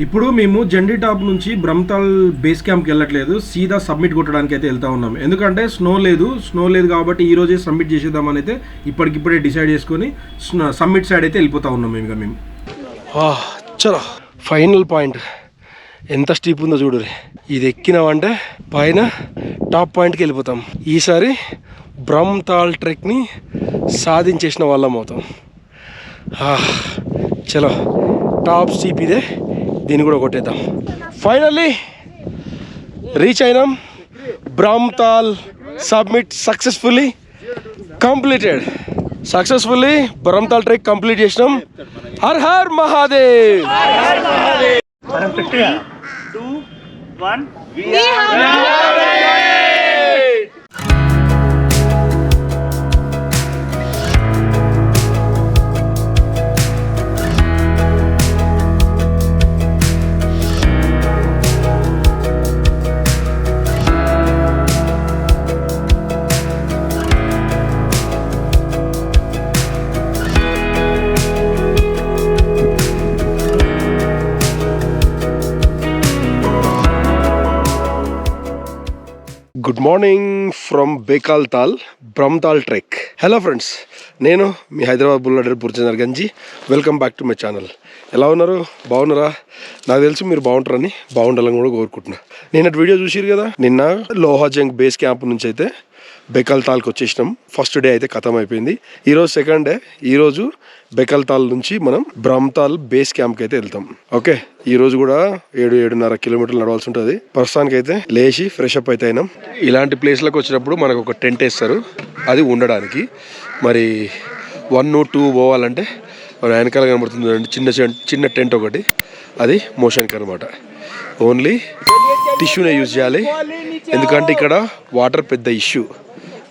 ఇప్పుడు మేము జెండీ టాప్ నుంచి బ్రహ్మతాల్ బేస్ క్యాంప్కి వెళ్ళట్లేదు, సీదా సబ్మిట్ కొట్టడానికి అయితే వెళ్తా ఉన్నాం. ఎందుకంటే స్నో లేదు కాబట్టి ఈ రోజే సబ్మిట్ చేసేద్దామని అయితే ఇప్పటికిప్పుడే డిసైడ్ చేసుకొని సబ్మిట్ సైడ్ అయితే వెళ్ళిపోతా ఉన్నాం మేము. చలో ఫైనల్ పాయింట్ ఎంత స్టీప్ ఉందో చూడు. ఇది ఎక్కినామంటే పైన టాప్ పాయింట్కి వెళ్ళిపోతాం. ఈసారి బ్రహ్మతాల్ ట్రెక్ని సాధించేసిన వాళ్ళం అవుతాం. చలో టాప్ స్టీప్ ఇదే, దీన్ని కూడా కొట్టేద్దాం. ఫైనల్లీ రీచ్ అయినాం. Brahmatal summit successfully completed. Brahmatal trek complete చేసినాం. Har Har Mahadev. 2, 1 good morning from Bekaltal Brahmatal trek. Hello friends, నేను మీ హైదరాబాద్ బుల్లెడర్ Purchander Ganji. Welcome back to my channel. ఎలా ఉన్నారు? బాగున్నారా? నాకు తెలుసు మీరు బాగుంటారని, బాగుండాలని కూడా కోరుకుంటున్నా. నేను వీడియో చూసిరు కదా, నిన్న లోహాజంగ్ బేస్ క్యాంప్ నుంచి అయితే బేకాల్తాల్కి వచ్చేసినాం. ఫస్ట్ డే అయితే ఖతం అయిపోయింది. ఈరోజు సెకండ్ డే. ఈరోజు బేకాల్తాల్ నుంచి మనం బ్రహ్మతాల్ బేస్ క్యాంప్కి అయితే వెళ్తాం. ఓకే, ఈ రోజు కూడా 7-7.5 కిలోమీటర్లు నడవాల్సి ఉంటుంది. ప్రస్తుతానికి అయితే లేచి ఫ్రెష్ అప్ అయితే అయినాం. ఇలాంటి ప్లేస్లకు వచ్చినప్పుడు మనకు ఒక టెంట్ వేస్తారు, అది ఉండడానికి. మరి 1-2 పోవాలంటే వెనకాల కనబడుతుంది చిన్న టెంట్ ఒకటి, అది మోషన్కి అనమాట. ఓన్లీ టిష్యూనే యూజ్ చేయాలి, ఎందుకంటే ఇక్కడ వాటర్ పెద్ద ఇష్యూ.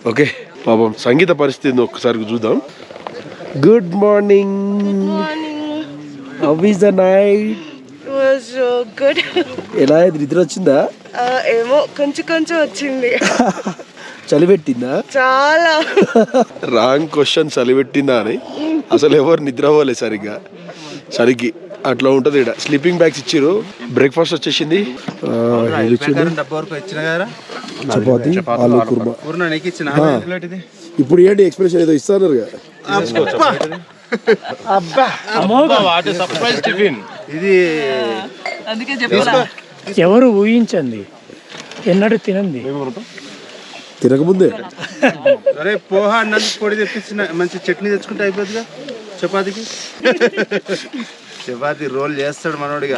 ఓకే, పాపం సంగీత పరిస్థితి ఒక్కసారి చూద్దాం. Good morning. How is the night? Was good. ఎలా నిద్ర వచ్చిందా? ఏమో కొంచెం వచ్చింది. చలి పెట్టిందా? చాలా. రాంగ్ క్వశ్చన్, చలి పెట్టిందా అని. అసలు ఎవరు నిద్ర అవ్వలేదు సరిగ్గా. చలికి అట్లా ఉంటుంది. ఇక్కడ స్లీపింగ్ బ్యాగ్స్ ఇచ్చిర్రు. బ్రేక్ఫాస్ట్ వచ్చేసింది. చపాతి ఆలు కుర్మా. ఇప్పుడు ఏంటి ఎక్స్ప్రెషన్ ఏదో ఇస్తారు. ఎవరు ఊహించండి, ఎన్నడూ తినండి. తినకముందే అరే పోహా అన్నం పొడి తెప్పించిన మంచి చట్నీ తెచ్చుకుంటే అయిపోతుందిగా. చపాతీకి చపాతీ రోల్ చేస్తాడు మనోడిగా.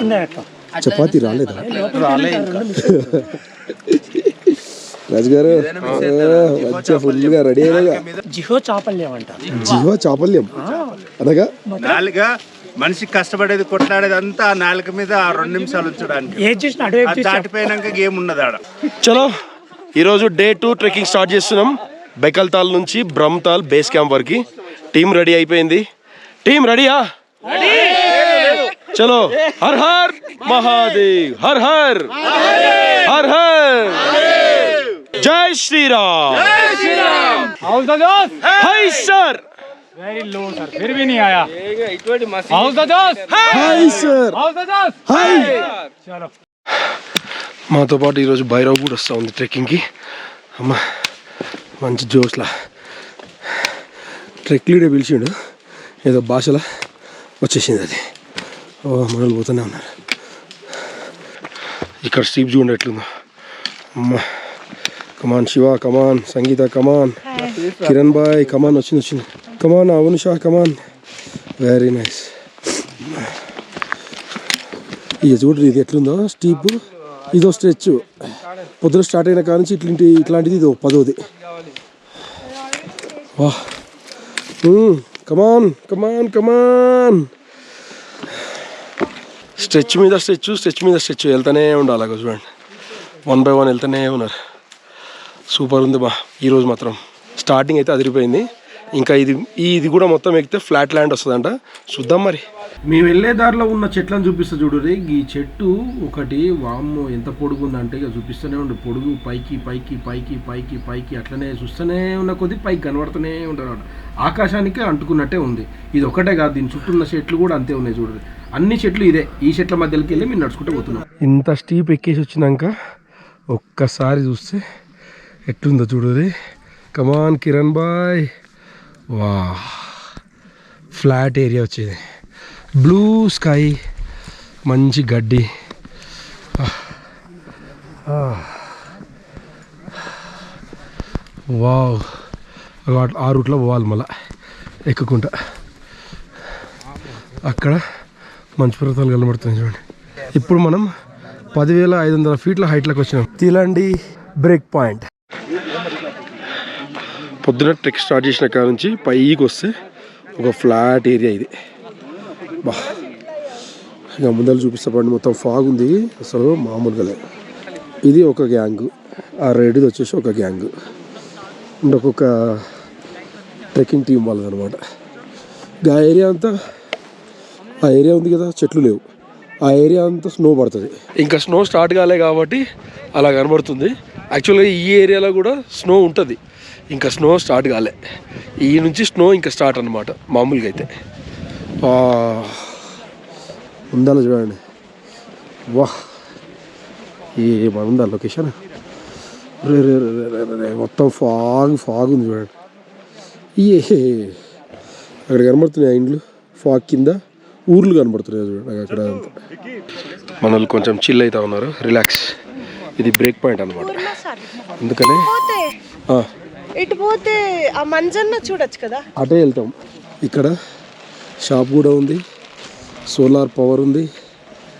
చపాతీ రాలేదా? రాజుగారు మంచిగా ఫుల్గా రెడీ అయినా. జిహో చాపల్యం అంట. జిహో చాపల్యం అనగా నాలుక మనిషి కష్టపడేది కొట్లాడేది అంతా ఆ నాలుక మీద 2 నిమిషాలు ఉంచడానికి. దాటిపోయినాక గేమ్ ఉన్నది ఆడ. చలో, ఈరోజు డే 2 ట్రెక్కింగ్ స్టార్ట్ చేస్తున్నాం. బేకాల్తాల్ నుంచి బ్రహ్మతాల్ బేస్ క్యాంప్ వరకు. టీం రెడీ అయిపోయింది. టీం రెడీయా? చలో, హర్ హర్ మహాదేవ్. హర్ హర్ హర్ హర్ జై Shriram. Hi sir. Very low sir, फिर भी नहीं आया. How's the josh. Hi sir. How's the josh. Hi. चलो, మాతో పాటు ఈరోజు భైరవ్ కూడా వస్తూ ఉంది ట్రెక్కింగ్కి. అమ్మ మంచి జోష్లా. ట్రెక్ లీడే పిలిచిండు, ఏదో భాషలో వచ్చేసింది అది. మనల్ని పోతూనే ఉన్నారు. ఇక్కడ స్టీప్ చూడండి ఎట్లుందో. అమ్మ కమాన్ శివ, కమాన్ సంగీత, కమాన్ కిరణ్ బాయ్, కమాన్ వచ్చింది. కమాన్ అవును షా, కమాన్. Very nice. ఇక చూడండి ఇది ఎట్లుందో స్టీప్. ఇదో స్ట్రెచ్. పొద్దున స్టార్ట్ అయిన కాడ నుంచి ఇట్లాంటిది ఇదో 10వ. వాహ్, కమాన్ కమాన్ కమాన్. స్ట్రెచ్ మీద స్ట్రెచ్ వెళ్తూనే ఉండాలి. చూడండి 1 by 1 వెళ్తూనే ఉన్నారు. సూపర్ ఉంది బా. ఈరోజు మాత్రం స్టార్టింగ్ అయితే అదిరిపోయింది. ఇంకా ఇది కూడా మొత్తం ఎక్కితే ఫ్లాట్ ల్యాండ్ వస్తుందంట. చూద్దాం మరి. మేము వెళ్ళే దారిలో ఉన్న చెట్లను చూపిస్తా చూడరి. ఈ చెట్టు ఒకటి వామ్మో ఎంత పొడుగు ఉందంటే ఇక చూపిస్తూనే ఉండు. పొడుగు పైకి పైకి పైకి పైకి పైకి అట్లనే చూస్తూనే ఉన్న కొద్ది పైకి కనబడుతూనే ఉంటారు. ఆకాశానికి అంటుకున్నట్టే ఉంది. ఇది ఒకటే కాదు, దీని చుట్టూ ఉన్న చెట్లు కూడా అంతే ఉన్నాయి చూడరు. అన్ని చెట్లు ఇదే. ఈ చెట్ల మధ్యలోకి వెళ్ళి మేము నడుచుకుంటూ పోతున్నాం. ఇంత స్టీప్ ఎక్కేసి వచ్చినాక ఒక్కసారి చూస్తే ఎట్లుందో చూడరి. కమాన్ కిరణ్ బాయ్. వా, ఫ్లాట్ ఏరియా వచ్చేది, బ్లూ స్కై, మంచి గడ్డి. వావ్, ఆ రూట్లో పోవాలి మళ్ళా ఎక్కుకుంటా. అక్కడ మంచు పర్వతాలు కనబడుతున్నాయి చూడండి. ఇప్పుడు మనం 10,500 ఫీట్ల హైట్లోకి వచ్చినాం. తిలాండి బ్రేక్ పాయింట్. పొద్దున ట్రెక్ స్టార్ట్ చేసిన కాడ నుంచి పైకి వస్తే ఒక ఫ్లాట్ ఏరియా ఇది. బా, ఇక ముందర చూపిస్తా పండి. మొత్తం ఫాగ్ ఉంది, అసలు మామూలుగా లేదు. ఇది ఒక గ్యాంగు, ఆ రెడ్ది వచ్చేసి ఒక గ్యాంగు, అండ్ ఒక్కొక్క ట్రెక్కింగ్ టీం వాళ్ళది అనమాట. ఆ ఏరియా అంతా, ఆ ఏరియా ఉంది కదా, చెట్లు లేవు, ఆ ఏరియా అంతా స్నో పడుతుంది. ఇంకా స్నో స్టార్ట్ కాలే కాబట్టి అలా కనబడుతుంది. యాక్చువల్గా ఈ ఏరియాలో కూడా స్నో ఉంటుంది, ఇంకా స్నో స్టార్ట్ కాలే. ఈ నుంచి స్నో ఇంకా స్టార్ట్ అనమాట మామూలుగా అయితే. ఉండాలి చూడండి. వాహ్, ఏమనుందా లొకేషన్. రే రే రే, మొత్తం ఫాగ్ ఉంది చూడండి. అక్కడ కనబడుతున్నాయి ఇండ్లు, ఫాగ్ కింద ఊర్లు కనబడుతున్నాయి చూడండి అక్కడ. మన వాళ్ళు కొంచెం చిల్ అవుతా ఉన్నారు, రిలాక్స్. ఇది బ్రేక్ పాయింట్ అనమాట. అందుకనే ఇటు పోతే ఆ మంజన్న చూడొచ్చు కదా, అటే వెళ్తాం. ఇక్కడ షాప్ కూడా ఉంది, సోలార్ పవర్ ఉంది,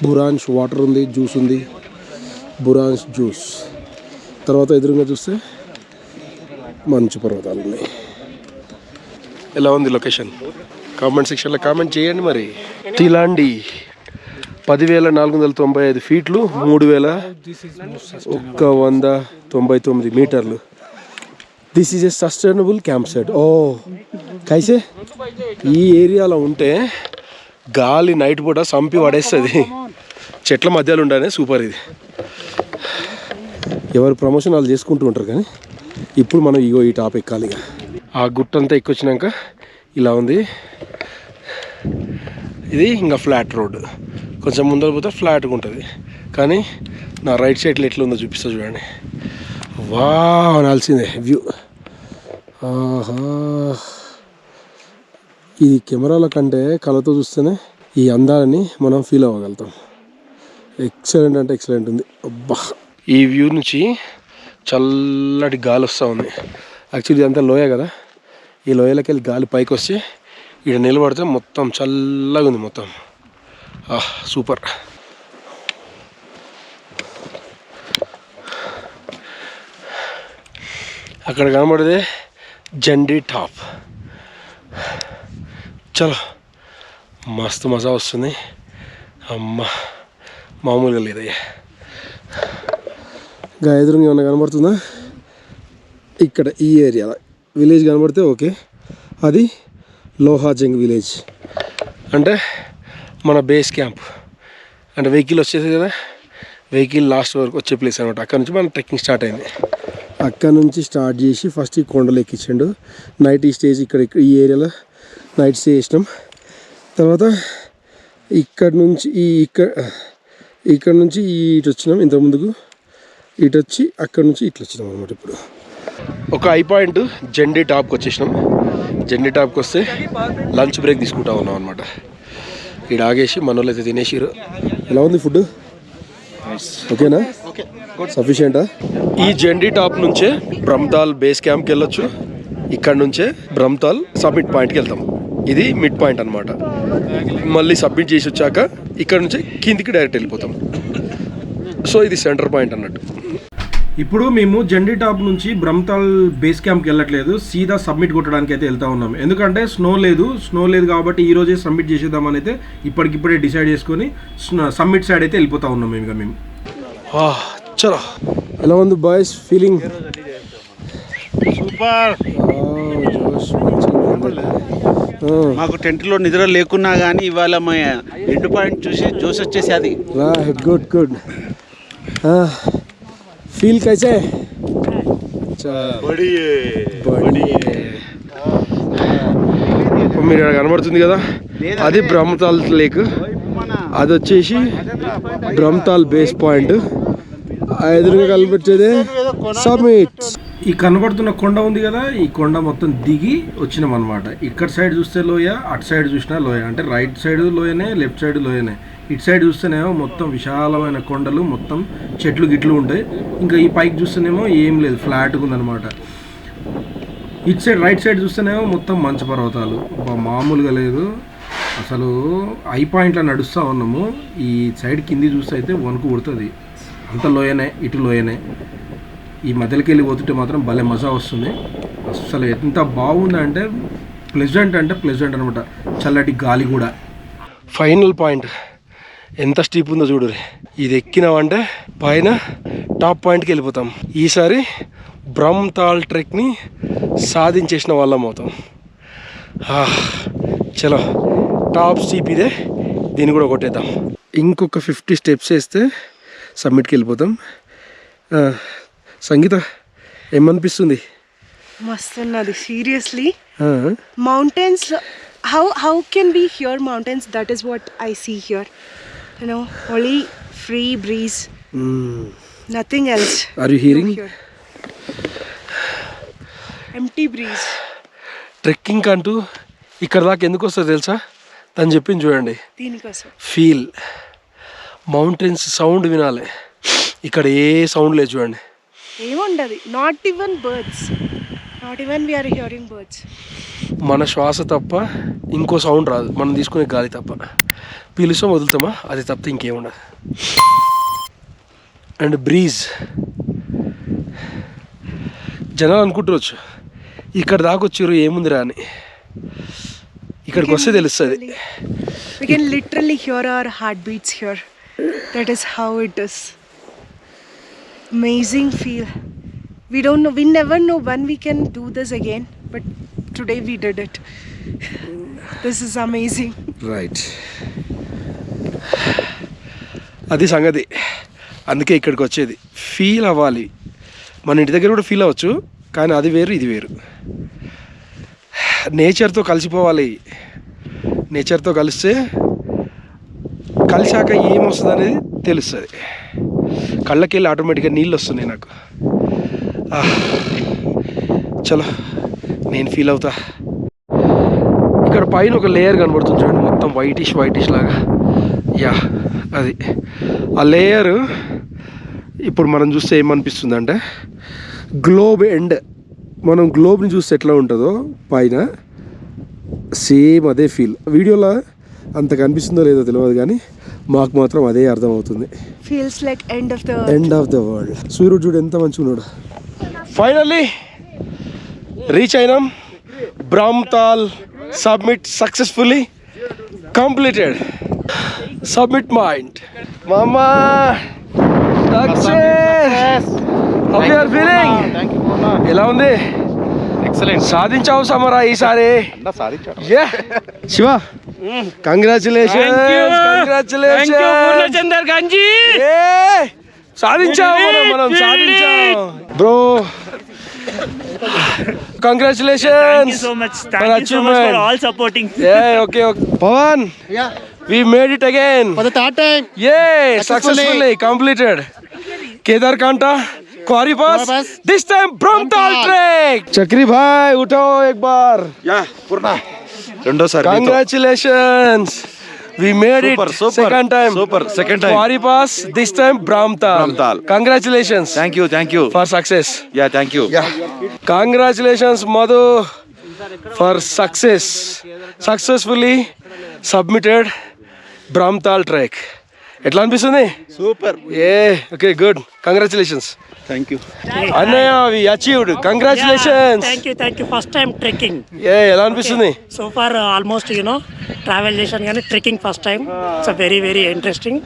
బురాన్స్ వాటర్ ఉంది, జ్యూస్ ఉంది, బురాన్స్ జ్యూస్. తర్వాత ఎదురుగా చూస్తే మంచు పర్వతాలు ఉన్నాయి. ఎలా ఉంది లొకేషన్? కామెంట్ సెక్షన్లో కామెంట్ చేయండి మరి. తిలాండి 10,495 ఫీట్లు, 3,199 మీటర్లు. This is a sustainable camp site. ఓ కైసే, ఈ ఏరియాలో ఉంటే గాలి నైట్ పూట సంపి పడేస్తుంది. చెట్ల మధ్యలో ఉండనే సూపర్. ఇది ఎవరు ప్రమోషన్ వాళ్ళు చేసుకుంటూ ఉంటారు, కానీ ఇప్పుడు మనం ఇగో ఈ టాప్ ఎక్కాలి. ఇక ఆ గుట్టంతా ఎక్కొచ్చినాక ఇలా ఉంది. ఇది ఇంకా ఫ్లాట్ రోడ్, కొంచెం ముందర పోతే ఫ్లాట్గా ఉంటుంది. కానీ నా రైట్ సైడ్లో ఎట్లా ఉందో చూపిస్తా చూడండి. వా, అనాల్సిందే వ్యూ. ఆహా, ఇది కెమెరాల కంటే కళ్ళతో చూస్తేనే ఈ అందాలని మనం ఫీల్ అవ్వగలుగుతాం. ఎక్సలెంట్ అంటే ఎక్సలెంట్ ఉంది. అబ్బా, ఈ వ్యూ నుంచి చల్లటి గాలి వస్తూ ఉంది. యాక్చువల్లీ ఇదంతా లోయ కదా, ఈ లోయలకి వెళ్ళి గాలి పైకి వచ్చి ఇక్కడ నిలబడితే మొత్తం చల్లగా ఉంది మొత్తం. సూపర్. అక్కడ కనబడేదే జెండీ టాప్. చలో, మస్తు మజా వస్తుంది. అమ్మ మామూలుగా లేదయ్యా. ఇంకా ఎదురుగా ఏమన్నా కనబడుతుందా? ఇక్కడ ఈ ఏరియాలో విలేజ్ కనబడితే ఓకే, అది లోహాజంగ్ విలేజ్ అంటే మన బేస్ క్యాంప్. అంటే వెహికల్ వచ్చేది కదా, వెహికల్ లాస్ట్ వరకు వచ్చే ప్లేస్ అనమాట. అక్కడ నుంచి మన ట్రెక్కింగ్ స్టార్ట్ అయింది. అక్కడ నుంచి స్టార్ట్ చేసి ఫస్ట్ ఈ కొండలు ఎక్కించండు. నైట్ ఈ స్టేజ్ ఇక్కడ ఈ ఏరియాలో నైట్ స్టే చేసినాం. తర్వాత ఇక్కడ నుంచి ఇక్కడ నుంచి ఇటు వచ్చినాం. ఇంతకుముందుకు ఇటు వచ్చి అక్కడ నుంచి ఇట్లా వచ్చినాం అనమాట. ఇప్పుడు ఒక ఐ పాయింట్ జెండీ టాప్కి వచ్చేసినాం. జెండీ టాప్కి వస్తే లంచ్ బ్రేక్ తీసుకుంటా ఉన్నాం అనమాట. ఇక్కడ ఆగేసి మన వాళ్ళు అయితే తినేసిరు. ఎలా ఉంది ఫుడ్? ఓకేనా, సఫిషియంటా? ఈ జెండీ టాప్ నుంచే బ్రహ్మతాల్ బేస్ క్యాంప్కి వెళ్ళొచ్చు. ఇక్కడ నుంచే బ్రహ్మతాల్ సబ్మిట్ పాయింట్కి వెళ్తాం. ఇది మిడ్ పాయింట్ అనమాట. మళ్ళీ సబ్మిట్ చేసి వచ్చాక ఇక్కడ నుంచి కిందికి డైరెక్ట్ వెళ్ళిపోతాం. సో ఇది సెంటర్ పాయింట్ అన్నట్టు. ఇప్పుడు మేము జెండీ టాప్ నుంచి బ్రహ్మతాల్ బేస్ క్యాంప్కి వెళ్ళట్లేదు, సీదా సబ్మిట్ కొట్టడానికి అయితే వెళ్తా ఉన్నాం. ఎందుకంటే స్నో లేదు కాబట్టి ఈ రోజే సబ్మిట్ చేసేద్దామని అయితే ఇప్పటికిప్పుడే డిసైడ్ చేసుకొని సబ్మిట్ సైడ్ అయితే వెళ్ళిపోతా ఉన్నాం మేము. చలో, ఎలా ఉంది బాయ్స్ ఫీలింగ్? సూపర్. జోష్ మంచిగా మాకు టెంట్లో నిద్ర లేకున్నా కానీ ఇవాళ మా ఎండ్ పాయింట్ చూసి జోస్ వచ్చేసేది. Good good. ఫీల్ కైసే? మీరు ఇక్కడ కనబడుతుంది కదా, అది బ్రహ్మతాల్ లేక్. అది వచ్చేసి బ్రహ్మతాల్ బేస్ పాయింట్. ఎదురుగా కనిపించేది సమిట్. ఈ కనబడుతున్న కొండ ఉంది కదా, ఈ కొండ మొత్తం దిగి వచ్చినాం అనమాట. ఇక్కడ సైడ్ చూస్తే లోయ, అటు సైడ్ చూసినా లోయ. అంటే రైట్ సైడ్ లోయనే, లెఫ్ట్ సైడ్ లోయనే. ఇటు సైడ్ చూస్తేనేమో మొత్తం విశాలమైన కొండలు, మొత్తం చెట్లు గిట్లు ఉంటాయి. ఇంకా ఈ పైకి చూస్తేనేమో ఏం లేదు, ఫ్లాట్గా ఉందన్నమాట. ఇటు సైడ్ రైట్ సైడ్ చూస్తేనేమో మొత్తం మంచు పర్వతాలు, మామూలుగా లేదు అసలు. ఐ పాయింట్లో నడుస్తూ ఉన్నాము. ఈ సైడ్ కింది చూస్తే అయితే వణుకు పుడుతుంది. అంత లోయనే, ఇటు లోయనే. ఈ మధ్యలోకి వెళ్ళి పోతుంటే మాత్రం భలే మజా వస్తుంది. అసలు ఎంత బాగుందంటే ప్లెజెంట్ అనమాట. చల్లటి గాలి కూడా. ఫైనల్ పాయింట్ ఎంత స్టీప్ ఉందో చూడు. ఇది ఎక్కినామంటే పైన టాప్ పాయింట్కి వెళ్ళిపోతాం. ఈసారి బ్రహ్మతాల్ ట్రెక్ని సాధించేసిన వాళ్ళం అవుతాం. చలో, టాప్ స్టీప్ ఇదే, దీన్ని కూడా కొట్టేద్దాం. ఇంకొక 50 స్టెప్స్ వేస్తే సమ్మిట్కి వెళ్ళిపోతాం. సంగీత ఏమనిపిస్తుంది? మస్తు ఉన్నది seriously. Mountains, how can we hear mountains? That is what I see here, you know, only free breeze, nothing else. Are you hearing? Empty breeze. Trekking అంటూ ఇక్కడ దాకా ఎందుకు వస్తుందో తెలుసా? తను చెప్పింది చూడండి. దీనికోసం ఫీల్, మౌంటైన్స్ సౌండ్ వినాలి. ఇక్కడ ఏ సౌండ్ లేదు చూడండి, ఏముండదు. Not even birds, not even we are hearing birds. మన శ్వాస తప్ప ఇంకో సౌండ్ రాదు, మనం తీసుకునే గాలి తప్ప. పీలుస్తాం, వదులుతామా, అది తప్ప ఇంకేముండదు. And breeze. జనాలు అనుకుంటువచ్చు ఇక్కడ దాకా వచ్చారు ఏముందిరా అని. ఇక్కడికి వస్తే తెలుస్తుంది. We can literally hear our heartbeats here. That is how it is. Amazing feel. We don't know, we never know when we can do this again, but today we did it. This is amazing. Right, అది సంగతి. అందుకే ఇక్కడికి వచ్చేది. Feel అవ్వాలి. మన ఇంటి దగ్గర కూడా ఫీల్ అవ్వచ్చు, కానీ అది వేరు, ఇది వేరు. నేచర్తో కలిసిపోవాలి. నేచర్తో కలిసాక ఏమొస్తుంది అనేది తెలుస్తుంది. కళ్ళకి వెళ్ళి ఆటోమేటిక్గా నీళ్ళు వస్తున్నాయి నాకు. చలో, నేను ఫీల్ అవుతా. ఇక్కడ పైన ఒక లేయర్ కనబడుతుంది చూడండి, మొత్తం వైటిష్ లాగా. యా, అది ఆ లేయర్. ఇప్పుడు మనం చూస్తే ఏమనిపిస్తుంది అంటే గ్లోబ్ ఎండ్. మనం గ్లోబ్ని చూస్తే ఎట్లా ఉంటుందో పైన, సేమ్ అదే ఫీల్. వీడియోలో అంత కనిపిస్తుందో లేదో తెలియదు, కానీ మాకు మాత్రం అదే అర్థమవుతుంది. Feels like end of the world. సూర్యుడు చూడు ఎంత మంచిగా ఉన్నాడు. ఫైనల్లీ రీచ్ అయినాం. Brahmatal summit successfully completed. Summit point. మామా success. How you are feeling? ఎలా ఉంది? ఎక్సలెంట్. సాధించావు సమరా ఈసారి. శివ, కంగ్రాచులేషన్. పూర్ణచందర్ గంజి సాధించావు, మనం సాధించాం bro. Congratulations. Thank you so much. Thank you so much for all supporting. Yeah, okay. Pawan. Yeah. We made it again. For the third time. Yeah, successfully completed. Kedarkanta, Quarry Pass. This time Brahmtal Trek. Chakri bhai, उठाओ एक बार. Yeah, Purna. రెండోసారి. Congratulations. We made it. Second time. Second time. Quarry Pass. This time Brahmtal. Congratulations. Thank you. For success. Yeah, thank you. Yeah. Congratulations, Madhu, for success. Successfully submitted Brahmtal Trek. ఎట్లా అనిపిస్తుంది? Super. Okay, good. Congratulations. Thank you అన్నయ్య, we achieved. Congratulations. Thank you. First time trekking. ఎలా అనిపిస్తుంది? So far almost travel చేశాను కానీ trekking first time. It's very very interesting.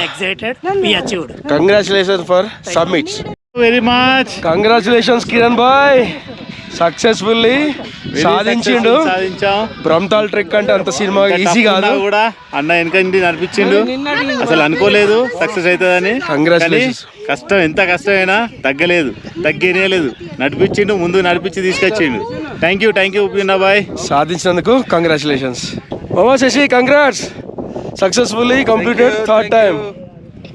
Excited. We achieved. Congratulations for submits. Very much. Congratulations, Kiran bhai. Successfully సాధించిండు. సాధించాం. Brahmatal trek అంటే అంత cinema easy కాదు కూడా. అన్న వెనకండి నడిపించిండు, అసలు అనుకోలేదు సక్సెస్ అవుతుందని. కంగ్రాచులేషన్స్. కష్టం ఎంత కష్టమైనా తగ్గలేదు, తగ్గేనేలేదు. నడిపించిండు, ముందు నడిపించి తీసుకొచ్చిండు. థ్యాంక్ యూ పిన్నబాయ్. సాధించినందుకు కంగ్రాచులేషన్స్. మామా Shashi, congrats, successfully completed third time.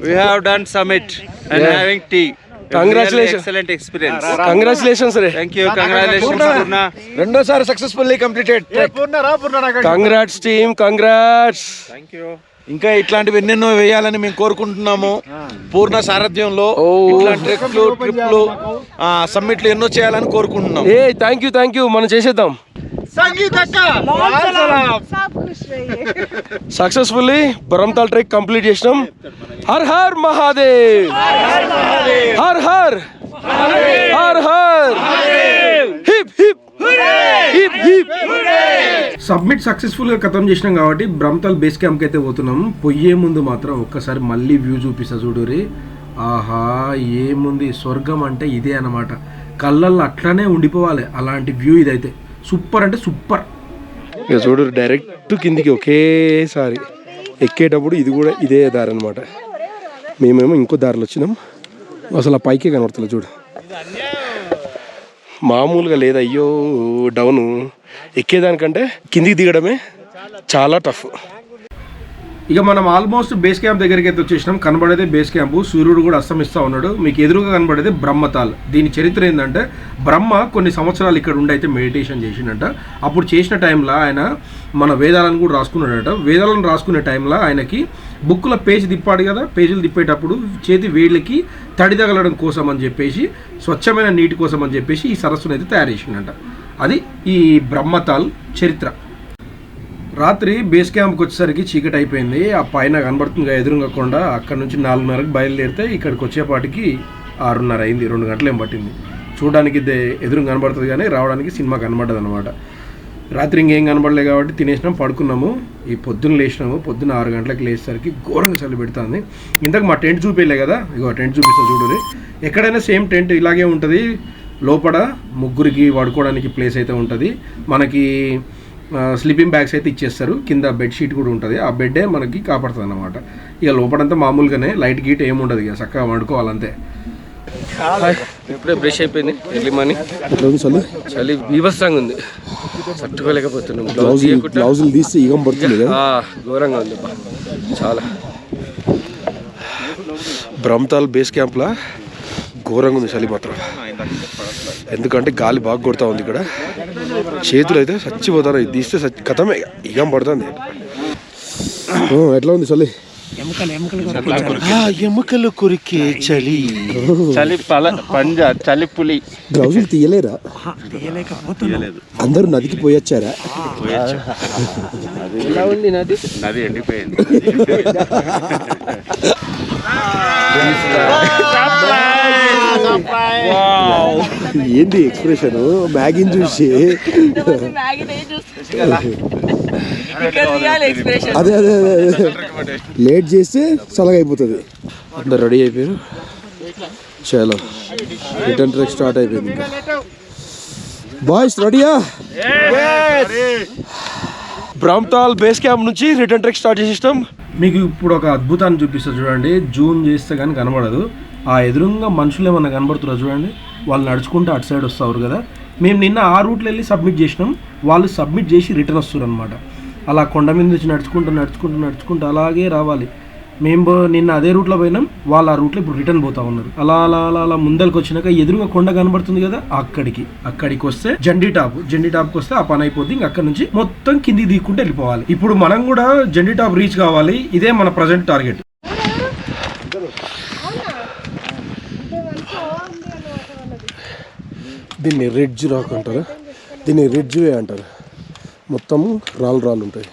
We have done summit and Yeah. having tea. Congratulations. Really excellent experience. Congratulations ray. Thank you. Congratulations, Purna. రెండోసారి successfully completed. Congrats team, congrats. Thank you. ఇంకా ఇట్లాంటివి ఎన్నెన్నో వేయాలని మేము కోరుకుంటున్నాము. పూర్ణ సారథ్యంలో ఇట్లాంటి ట్రెక్లు, ట్రిప్లు, సమ్మిట్లు ఎన్నో చేయాలని కోరుకుంటున్నాం. ఏ థ్యాంక్ యూ మనం చేసేద్దాం. సక్సెస్ఫుల్లీ బ్రహ్మతాల్ ట్రెక్ కంప్లీట్ చేసినాం. Har Har Mahadev, Har Har Har her, hip hip hip hip. Submit సక్సెస్ఫుల్గా ఖతం చేసినాం కాబట్టి బ్రహ్మతాల్ బేస్ క్యాంప్కి అయితే పోతున్నాం. పోయే ముందు మాత్రం ఒక్కసారి మళ్ళీ వ్యూ చూపిస్తా చూడురి. ఆహా, ఏముంది, స్వర్గం అంటే ఇదే అన్నమాట. కళ్ళల్లో అట్లానే ఉండిపోవాలి అలాంటి వ్యూ ఇదైతే. సూపర్ అంటే సూపర్. ఇక చూడు, డైరెక్ట్ కిందికి ఒకేసారి ఎక్కేటప్పుడు ఇది కూడా ఇదే దారి అనమాట. మేమేమో ఇంకో దారిలో వచ్చినాం. అసలు ఆ పైకే కనబడుతుంది చూడు, మామూలుగా లేదు. అయ్యో డౌను. ఎక్కేదానికంటే కిందికి దిగడమే చాలా టఫ్. ఇక మనం ఆల్మోస్ట్ బేస్ క్యాంప్ దగ్గరికి అయితే వచ్చేసినాం. కనబడేదే బేస్ క్యాంపు. సూర్యుడు కూడా అస్తమిస్తూ ఉన్నాడు. మీకు ఎదురుగా కనబడేదే బ్రహ్మతాల్. దీని చరిత్ర ఏంటంటే, బ్రహ్మ కొన్ని సంవత్సరాలు ఇక్కడ ఉండి అయితే మెడిటేషన్ చేసిండట. అప్పుడు చేసిన టైంలో ఆయన మన వేదాలను కూడా రాసుకున్నాడట. వేదాలను రాసుకునే టైంలో ఆయనకి బుక్లో పేజీ తిప్పాడు కదా, పేజీలు తిప్పేటప్పుడు చేతి వేళ్ళకి తడి తగలడం కోసం అని చెప్పేసి, స్వచ్ఛమైన నీటి కోసం అని చెప్పేసి ఈ సరస్సును అయితే తయారు చేసిండట. అది ఈ బ్రహ్మతాల్ చరిత్ర. రాత్రి బేస్ క్యాంప్కి వచ్చేసరికి చీకటి అయిపోయింది. ఆ పైన కనబడుతుంది ఎదురుగకుండా. అక్కడ నుంచి 4:30కి బయలుదేరితే ఇక్కడికి వచ్చేపాటికి 6:30 అయింది. 2 గంటలు ఏం పట్టింది. చూడడానికి ఎదురు కనబడుతుంది కానీ రావడానికి సినిమా కనబడ్డది అనమాట. రాత్రి ఇంకేం కనబడలేదు కాబట్టి తినేసినాం, పడుకున్నాము. ఈ పొద్దున్న లేచినాము. పొద్దున్న 6 గంటలకు లేచేసరికి ఘోరంగా చలి పెడుతుంది. ఇంతకు మా టెంట్ చూపించలే కదా, ఇగో టెంట్ చూపిస్తా చూడండి. ఎక్కడైనా సేమ్ టెంట్ ఇలాగే ఉంటుంది. లోపల ముగ్గురికి పడుకోవడానికి ప్లేస్ అయితే ఉంటుంది. మనకి స్లీపింగ్ బ్యాగ్స్ అయితే ఇచ్చేస్తారు. కింద బెడ్షీట్ కూడా ఉంటుంది. ఆ బెడ్డే మనకి కాపాడుతుంది అన్నమాట. ఇక లోపలంతా మామూలుగానే లైట్ గీట్ ఏముండదు. ఇక చక్కగా వండుకోవాలంతే. ఇప్పుడే బ్రష్ అయిపోయింది. Early morning. చలి బీభత్సంగా ఉంది, తట్టుకోలేకపోతున్నాం. బ్లౌజులు తీస్తే ఇగం పడుతుంది కదా, ఘోరంగా ఉంది చాలా. బ్రహ్మతాల్ బేస్ క్యాంప్లో ఘోరంగా ఉంది చలి మాత్రం. ఎందుకంటే గాలి బాగా కొడతా ఉంది ఇక్కడ. చేతులు అయితే చచ్చిపోతారు. ఇది తీస్తే కథమే, ఇగం పడుతుంది. ఎట్లా ఉంది చలి? ఎముకలు కొరికే చలి, చలి పంజా, చలి పులి. గ్లౌజులు తీయలేరా? అందరూ నదికి పోయొచ్చారా? ఎలా ఉంది నది? నది ఎండిపోయింది. ఏంది ఎక్స్ప్రెషన్? మ్యాగీని చూసి అదే అదే అదే లేట్ చేస్తే చల్లగా అయిపోతుంది. అందరు రెడీ అయిపోయారు. చలో రిటర్న్ ట్రెక్ స్టార్ట్ అయిపోయింది. ఇంకా బాయ్స్ రెడీయా? బ్రహ్మతాల్ బేస్ క్యాంప్ నుంచి రిటర్న్ ట్రెక్ స్టార్ట్ చేసేస్తాం. మీకు ఇప్పుడు ఒక అద్భుతాన్ని చూపిస్తా చూడండి. జూమ్ చేస్తే కానీ కనబడదు. ఆ ఎదురుగా మనుషులు ఏమన్నా కనబడుతున్నారు చూడండి. వాళ్ళు నడుచుకుంటూ అటు సైడ్ వస్తారు కదా. మేము నిన్న ఆ రూట్లో వెళ్ళి సబ్మిట్ చేసినాం. వాళ్ళు సబ్మిట్ చేసి రిటర్న్ వస్తారు అనమాట. అలా కొండ మీద నుంచి నడుచుకుంటూ అలాగే రావాలి. మేము నిన్న అదే రూట్లో పోయినాం. వాళ్ళు ఆ రూట్లో ఇప్పుడు రిటర్న్ పోతా ఉన్నారు. అలా అలా అలా అలా ముందరికి వచ్చినాక ఎదురుగా కొండ కనబడుతుంది కదా, అక్కడికి వస్తే జెండీ టాప్కి వస్తే ఆ పని అయిపోద్ది. ఇంక అక్కడ నుంచి మొత్తం కిందికి దిక్కుంటే వెళ్ళిపోవాలి. ఇప్పుడు మనం కూడా జెండీ టాప్ రీచ్ కావాలి. ఇదే మన ప్రజెంట్ టార్గెట్. దీన్ని రిడ్జ్ రాక్ అంటారు. దీన్ని రిడ్జ్ వే అంటారు. మొత్తం రాళ్ళు ఉంటాయి.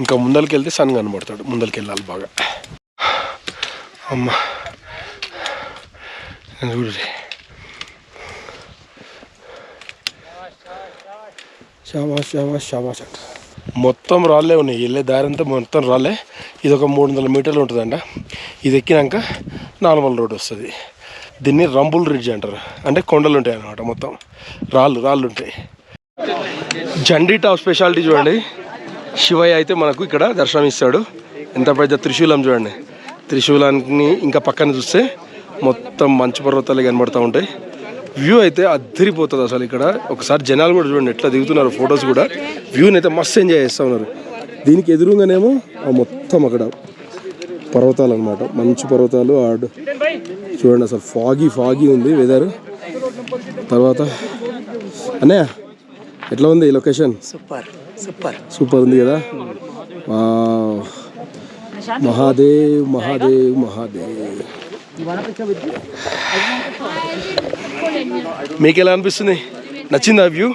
ఇంకా ముందరికి వెళ్తే సన్ కనబడతాడు. ముందరికి వెళ్ళాలి బాగా. అమ్మ చూడండి, షాబాష్ అంట. మొత్తం రాళ్ళే ఉన్నాయి. వెళ్ళే దారి అంతా మొత్తం రాళ్ళే. ఇది ఒక 300 మీటర్లు ఉంటుందంట. ఇది ఎక్కినాక నార్మల్ రోడ్ వస్తుంది. దీన్ని రంబుల్ రిడ్జ్ అంటారు. అంటే కొండలు ఉంటాయి అన్నమాట, మొత్తం రాళ్ళు ఉంటాయి. జండీ టాప్ స్పెషాలిటీ చూడండి. శివయ్య అయితే మనకు ఇక్కడ దర్శనం ఇస్తాడు. ఎంత పెద్ద త్రిశూలం చూడండి. త్రిశూలాన్ని ఇంకా పక్కన చూస్తే మొత్తం మంచు పర్వతాలు కనబడుతూ ఉంటాయి. వ్యూ అయితే అద్దరిపోతుంది అసలు. ఇక్కడ ఒకసారి జనాలు కూడా చూడండి ఎట్లా దిగుతున్నారు, ఫొటోస్ కూడా. వ్యూని అయితే మస్తు ఎంజాయ్ చేస్తూ ఉన్నారు. దీనికి ఎదురుగానేమో మొత్తం అక్కడ పర్వతాలు అనమాట, మంచు పర్వతాలు. చూడండి అసలు ఫాగీ ఉంది వెదర్. తర్వాత అన్నయ్య ఎట్లా ఉంది ఈ లొకేషన్? సూపర్ ఉంది కదా. మహాదేవ్. మీకు ఎలా అనిపిస్తుంది? నచ్చిందా వ్యూ?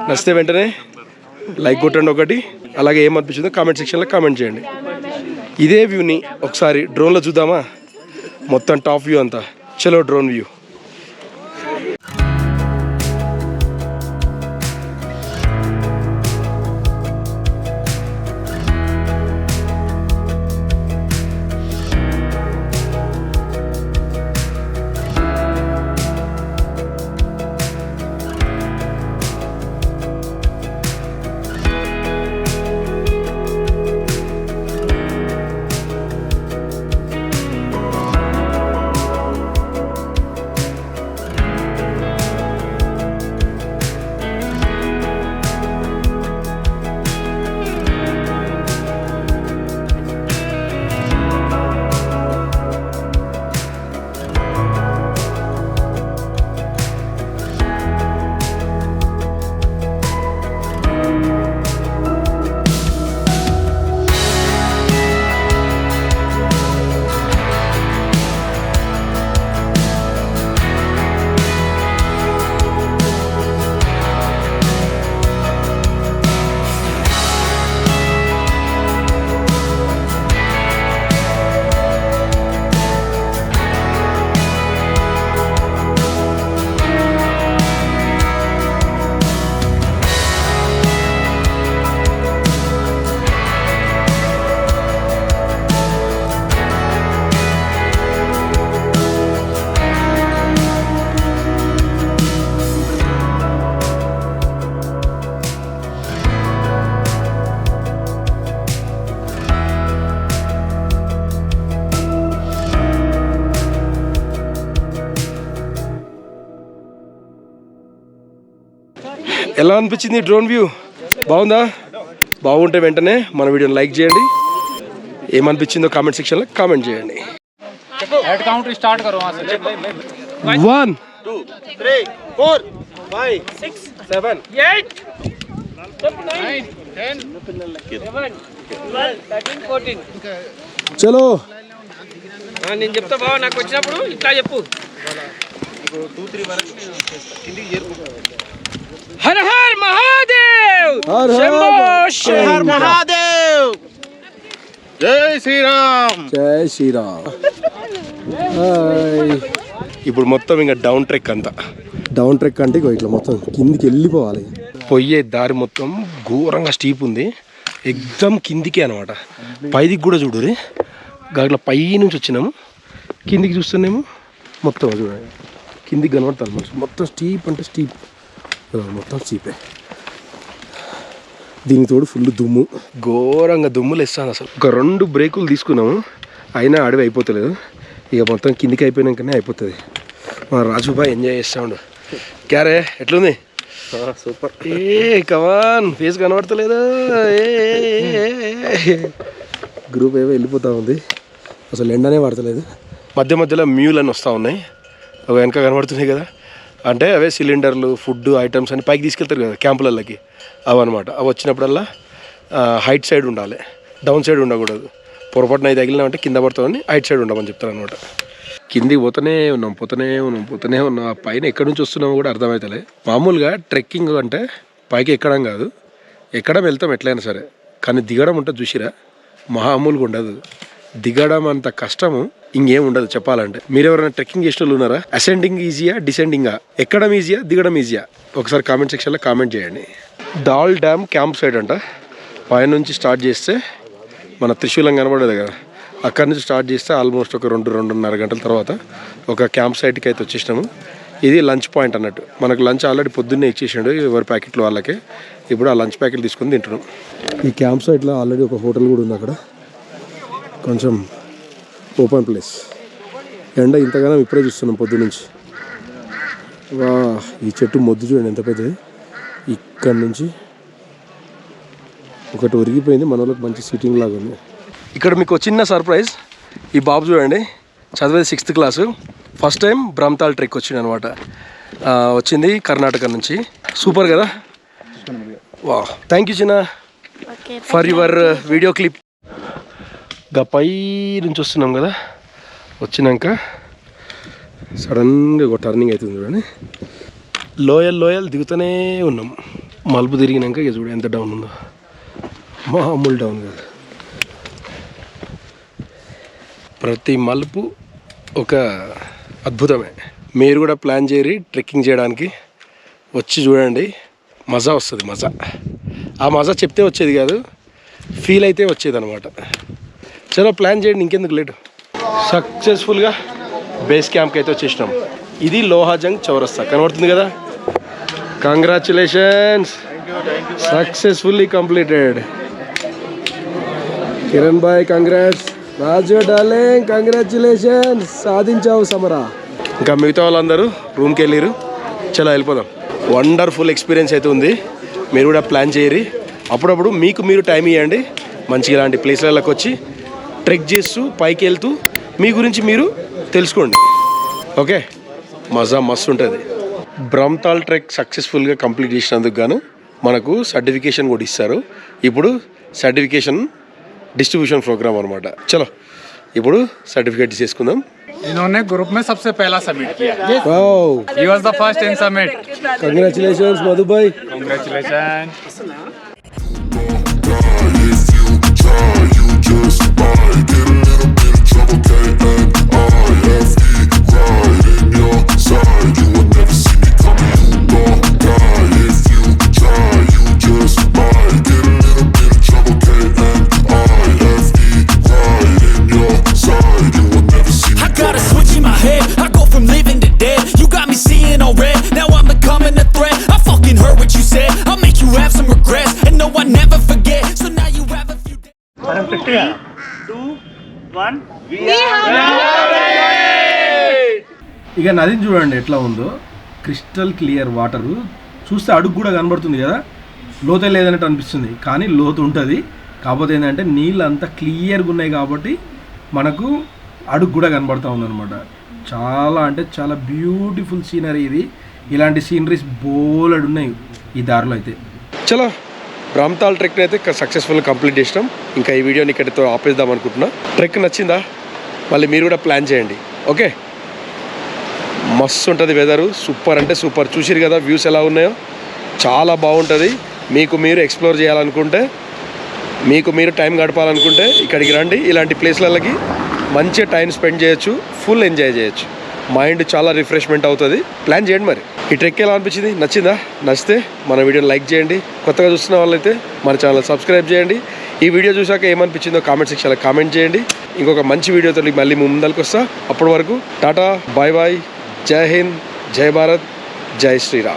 నచ్చితే వెంటనే లైక్ కొట్టండి ఒకటి. అలాగే ఏమనిపించిందో కామెంట్ సెక్షన్లో కామెంట్ చేయండి. ఇదే వ్యూని ఒకసారి డ్రోన్లో చూద్దామా? మొత్తం టాప్ వ్యూ అంతా. చలో డ్రోన్ వ్యూ. ఎలా అనిపించింది డ్రోన్ వ్యూ? బాగుందా? బాగుంటే వెంటనే మన వీడియోని లైక్ చేయండి. ఏమనిపించిందో కామెంట్ సెక్షన్లో కామెంట్ చేయండి. 1 2 3 4 5 6 7 8 9 10 11 12 13 14. చలో నేను చెప్తా బావ, నాకు వచ్చినప్పుడు ఇట్లా చెప్పు. హర హర్ మహాదేవ్. హర్ మహాదేవ్. జై శ్రీరామ్. ఇప్పుడు మొత్తం ఇంకా డౌన్ ట్రెక్ అంతా. డౌన్ ట్రెక్ అంటే ఇట్లా మొత్తం కిందికి వెళ్ళిపోవాలి. పోయే దారి మొత్తం ఘోరంగా స్టీప్ ఉంది. ఎగ్జామ్ కిందికే అనమాట. పైదికి కూడా చూడరు. అట్లా పై నుంచి వచ్చినాము, కిందికి చూస్తున్నాము మొత్తం చూడండి కిందికి కనబడతాను. మొత్తం స్టీప్ అంటే స్టీప్, మొత్తం స్టీపే. దీనికి తోడు ఫుల్ దుమ్ము, ఘోరంగా దుమ్ములు వేస్తాను అసలు. ఒక 2 బ్రేకులు తీసుకున్నాము, అయినా అడవి అయిపోతలేదు. ఇక మొత్తం కిందికి అయిపోయినాకనే అయిపోతుంది. మా రాజుబాయ్ ఎంజాయ్ చేస్తా ఉండు. క్యారే ఎట్లుంది? సూపర్. ఏ కమాన్, ఫేస్ కనబడతలేదు. గ్రూప్ ఏవో వెళ్ళిపోతూ ఉంది, అసలు ఎండనే పడతలేదు. మధ్య మధ్యలో మ్యూల్ అని వస్తూ ఉన్నాయి, అవి వెనక కనబడుతున్నాయి కదా. అంటే అవే సిలిండర్లు, ఫుడ్ ఐటమ్స్ అని పైకి తీసుకెళ్తారు కదా క్యాంపులకి, అవన్నమాట. అవి వచ్చినప్పుడల్లా హైట్ సైడ్ ఉండాలి, డౌన్ సైడ్ ఉండకూడదు. పొరపాటున అవి తగిలినామంటే కింద పడుతుందని హైట్ సైడ్ ఉండమని చెప్తారు అనమాట. కిందికి పోతూనే ఉన్నాం. ఆ పైన ఎక్కడి నుంచి వస్తున్నామో కూడా అర్థమవుతలే. మామూలుగా ట్రెక్కింగ్ అంటే పైకి ఎక్కడం కాదు, ఎక్కడం వెళ్తాం ఎట్లయినా సరే, కానీ దిగడం ఉంటుంది చూసిరా, మామూలుగా ఉండదు. దిగడం అంత కష్టము ఇంకేం ఉండదు చెప్పాలంటే. మీరు ఎవరైనా ట్రెక్కింగ్ చేసిన వాళ్ళు ఉన్నారా? అసెండింగ్ ఈజీయా, డిసెండింగా? ఎక్కడం ఈజీయా, దిగడం ఈజీయా? ఒకసారి కామెంట్ సెక్షన్లో కామెంట్ చేయండి. దాల్ డ్యామ్ క్యాంప్ సైట్ అంట. పైన నుంచి స్టార్ట్ చేస్తే మన త్రిశూలం కనబడేది కదా, అక్కడి నుంచి స్టార్ట్ చేస్తే ఆల్మోస్ట్ ఒక 2-2.5 గంటల తర్వాత ఒక క్యాంప్ సైట్కి అయితే వచ్చేసినాము. ఇది లంచ్ పాయింట్ అన్నట్టు. మనకు లంచ్ ఆల్రెడీ పొద్దున్నే ఇచ్చేసాడు ఎవరి ప్యాకెట్లు వాళ్ళకే. ఇప్పుడు ఆ లంచ్ ప్యాకెట్ తీసుకొని తింటున్నాం. ఈ క్యాంప్ సైట్లో ఆల్రెడీ ఒక హోటల్ కూడా ఉంది అక్కడ, కొంచెం ఓపెన్ ప్లేస్. ఎండ ఇంతగానో ఇప్పుడే చూస్తున్నాం పొద్దునుంచి. వా, ఈ చెట్టు మొద్దు చూడండి ఎంత పెద్దది. ఇక్కడి నుంచి ఒకటి ఒరిగిపోయింది, మన వాళ్ళకి మంచి సీటింగ్ లాగా ఉంది. ఇక్కడ మీకు చిన్న సర్ప్రైజ్. ఈ బాబు చూడండి, చదివేది 6th class, first time Brahmatal trek వచ్చింది అనమాట. వచ్చింది కర్ణాటక నుంచి. సూపర్ కదా. వా, థ్యాంక్ యూ చిన్న ఫర్ యువర్ వీడియో క్లిప్. గా పై నుంచి వస్తున్నాం కదా, వచ్చినాక సడన్గా ఒక టర్నింగ్ అవుతుంది చూడండి. లోయల్ దిగుతూనే ఉన్నాం. మలుపు తిరిగినాక ఇక చూడండి ఎంత డౌన్ ఉందో. మామూలు డౌన్ కాదు. ప్రతి మలుపు ఒక అద్భుతమే. మీరు కూడా ప్లాన్ చేయరి ట్రెక్కింగ్ చేయడానికి. వచ్చి చూడండి, మజా వస్తుంది. మజా ఆ మజా చెప్తే వచ్చేది కాదు, ఫీల్ అయితే వచ్చేది అనమాట. చలో ప్లాన్ చేయండి, ఇంకెందుకు లేటు. సక్సెస్ఫుల్గా బేస్ క్యాంప్కి అయితే వచ్చేసినాం. ఇది లోహాజంగ్ చౌరస్తా కనబడుతుంది కదా. Congratulations, successfully completed. కిరణ్ బాయ్ కంగ్రాట్స్. రాజు డార్లింగ్ కంగ్రాచులేషన్స్, సాధించావు సమరా. ఇంకా మిగతా వాళ్ళందరూ రూమ్కి వెళ్ళిరు. చలో వెళ్ళిపోదాం. వండర్ఫుల్ ఎక్స్పీరియన్స్ అయితే ఉంది. మీరు కూడా ప్లాన్ చేయరి. అప్పుడప్పుడు మీకు మీరు టైం ఇవ్వండి. మంచిగా ఇలాంటి ప్లేస్లలోకి వచ్చి ట్రెక్ చేస్తూ పైకి వెళ్తూ మీ గురించి మీరు తెలుసుకోండి. ఓకే, మజా మస్తు ఉంటుంది. బ్రహ్మతాల్ ట్రెక్ సక్సెస్ఫుల్గా కంప్లీట్ చేసినందుకు గాను మనకు సర్టిఫికేషన్ కూడా ఇస్తారు. ఇప్పుడు సర్టిఫికేషన్ डिस्ट्रीब्यूशन प्रोग्राम అనమాట. చలో ఇప్పుడు సర్టిఫికేట్ చేసుకుందాం. इन्होंने ग्रुप में सबसे पहला सबमिट किया. Wow, He was the first in submit. Congratulations Madhu Bhai. Congratulations. ఇక నదిని చూడండి ఎట్లా ఉందో, క్రిస్టల్ క్లియర్ వాటరు. చూస్తే అడుగు కూడా కనబడుతుంది కదా, లోతే లేదన్నట్టు అనిపిస్తుంది కానీ లోతు ఉంటుంది. కాకపోతే ఏంటంటే నీళ్ళు అంతా క్లియర్గా ఉన్నాయి కాబట్టి మనకు అడుగు కూడా కనబడుతూ ఉందన్నమాట. చాలా అంటే చాలా బ్యూటిఫుల్ సీనరీ ఇది. ఇలాంటి సీనరీస్ బోలెడు ఉన్నాయి ఈ దారిలో అయితే. చలో బ్రహ్మతాల్ ట్రెక్ని అయితే సక్సెస్ఫుల్గా కంప్లీట్ చేసినాం. ఇంకా ఈ వీడియోని ఇక్కడితో ఆపేద్దాం అనుకుంటున్నా. ట్రెక్ నచ్చిందా? మళ్ళీ మీరు కూడా ప్లాన్ చేయండి. ఓకే, మస్తు ఉంటుంది వెదరు, సూపర్ అంటే సూపర్. చూసిరు కదా వ్యూస్ ఎలా ఉన్నాయో, చాలా బాగుంటుంది. మీకు మీరు ఎక్స్ప్లోర్ చేయాలనుకుంటే, మీకు మీరు టైం గడపాలనుకుంటే ఇక్కడికి రండి. ఇలాంటి ప్లేస్లకి మంచిగా టైం స్పెండ్ చేయొచ్చు, ఫుల్ ఎంజాయ్ చేయొచ్చు. మైండ్ చాలా రిఫ్రెష్మెంట్ అవుతుంది. ప్లాన్ చేయండి. మరి ఈ ట్రెక్ ఎలా అనిపించింది? నచ్చిందా? నచ్చితే మన వీడియోని లైక్ చేయండి. కొత్తగా చూస్తున్న వాళ్ళైతే మన ఛానల్ సబ్స్క్రైబ్ చేయండి. ఈ వీడియో చూసాక ఏమనిపించిందో కామెంట్ సెక్షన్లో కామెంట్ చేయండి. ఇంకొక మంచి వీడియోతో మళ్ళీ ముందరికి వస్తా. అప్పటి వరకు టాటా, బాయ్ బాయ్, జై హింద్, జై భారత్, జై శ్రీరామ్.